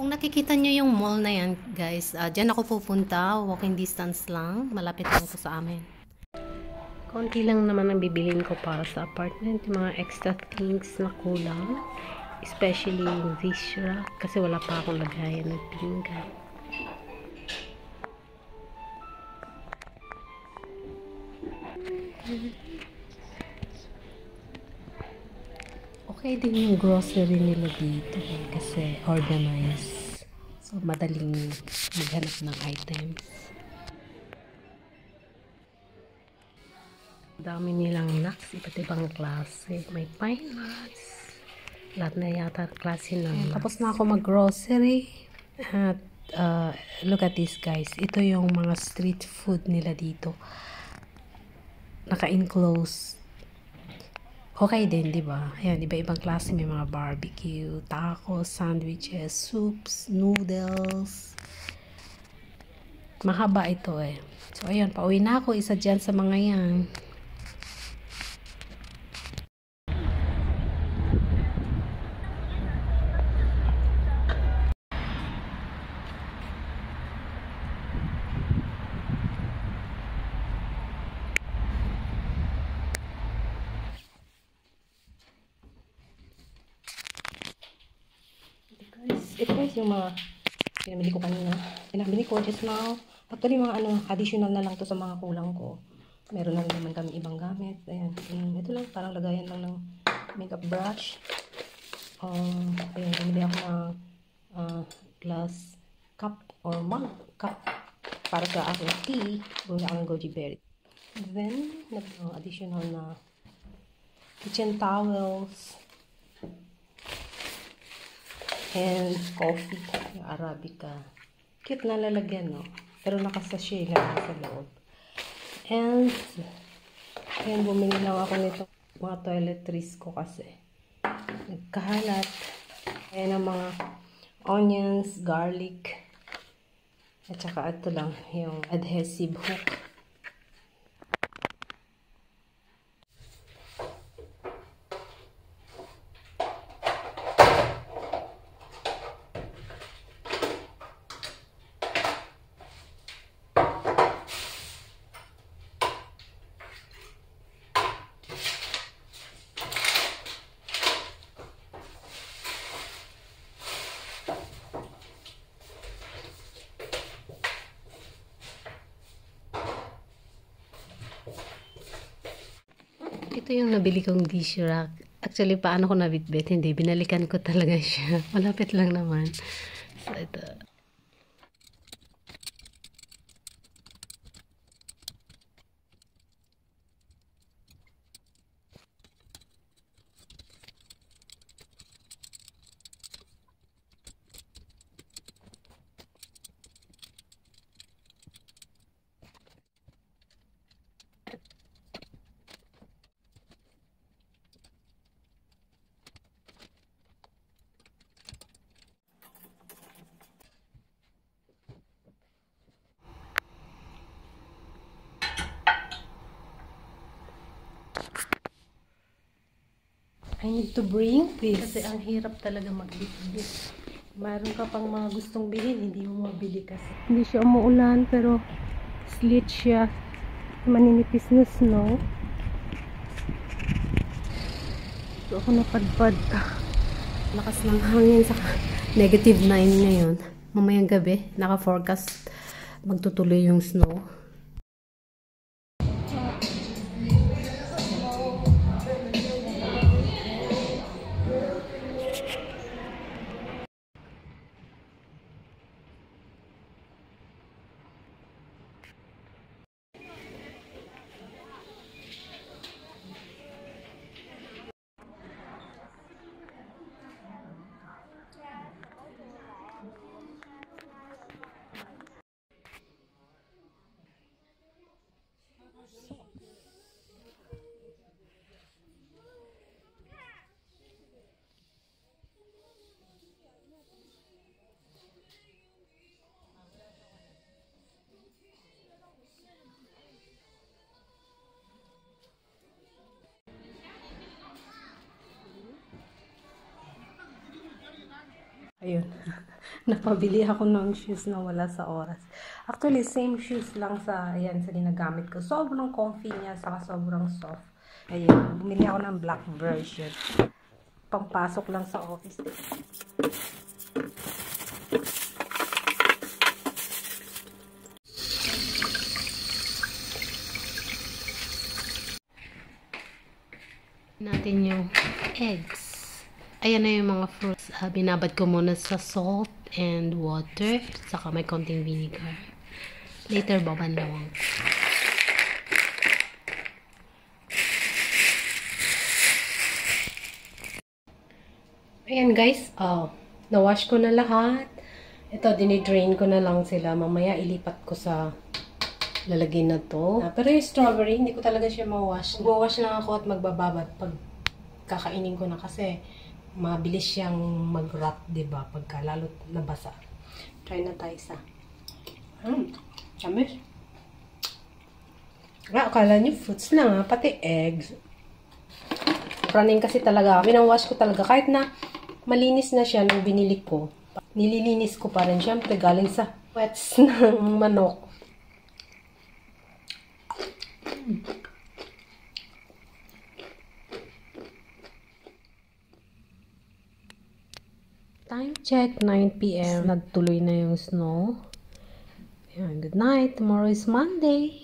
Kung nakikita nyo yung mall na yan, guys, dyan ako pupunta. Walking distance lang. Malapit lang ko sa amin. Konti lang naman ang bibilin ko para sa apartment. Yung mga extra things na kulang. Especially yung dish rack. Kasi wala pa akong lagayan ng pinggan. Okay din yung grocery nila dito kasi organized. So, madaling maghanap ng items. Dami nilang nuts, iba't ibang klase. May pine nuts. Lahat na yata klase ng nuts. Tapos na ako mag-grocery. At look at this, guys. Ito yung mga street food nila dito. Naka-enclose. Okay din, di ba? Ayan, iba-ibang klase. May mga barbecue, tacos, sandwiches, soups, noodles. Mahaba ito eh. So, ayun, pauwi na ako. Isa dyan sa mga yan. Ito guys yung mga pinamili ko kanina. Pinamili ko just now. Actually mga additional na lang to sa mga kulang ko. Meron na rin naman kami ibang gamit. Ayan. Ito lang, parang lagayan lang ng makeup brush. Ayan, bumili ako ng glass cup or mug cup para sa aking tea. Bumili ako ng goji berry. Then, additional na kitchen towels. And coffee, yung Arabica. Cute na lalagyan, no? Pero nakasashay lang sa loob. And, ayan, bumili lang ako nito mga toiletries ko kasi nagkahalat. Ayan ang mga onions, garlic, at saka ito lang, yung adhesive hook. Ito yung nabili kong dish rack. Actually, paano ko nabitbit? Hindi, binalikan ko talaga siya. Malapit lang naman. So, ito. I need to bring this. Kasi ang hirap talaga magbitbit. Mayroon ka pang mga gustong bilhin, hindi mo mabili kasi. Hindi siya umuulan, pero slit siya. Maninipis na snow. So ako napadpad. Lakas ng hangin sa -9 ngayon. Mamayang gabi, naka-forecast magtutuloy yung snow. Ayun. Napabili ako ng shoes na wala sa oras. Actually, same shoes lang sa, ayan, sa ginagamit ko. Sobrang comfy niya, saka sobrang soft. Ayan, bumili ako ng black version. Pangpasok lang sa office. Natin yung eggs. Ayan na yung mga fruits. Binabad ko muna sa salt and water. Saka may konting vinegar. Later, babanlawang. Ayan guys. Na-wash ko na lahat. Ito, dinidrain ko na lang sila. Mamaya ilipat ko sa lalagyan na to. Pero yung strawberry, hindi ko talaga siya ma-wash. Mag-wash lang ako at magbababad pag kakainin ko na kasi mabilis siyang mag-rot, diba? Pagka lalo nabasa. Try na tayo sa. Chamis. Akala niyo fruits lang ha, pati eggs. Running kasi talaga. Winawash ko talaga. Kahit na malinis na siya nung binili ko. Nililinis ko pa rin. Siyempre, galing sa wets ng manok. Time check, 9 p.m. Nagtuloy na yung snow. Ayan, good night. Tomorrow is Monday.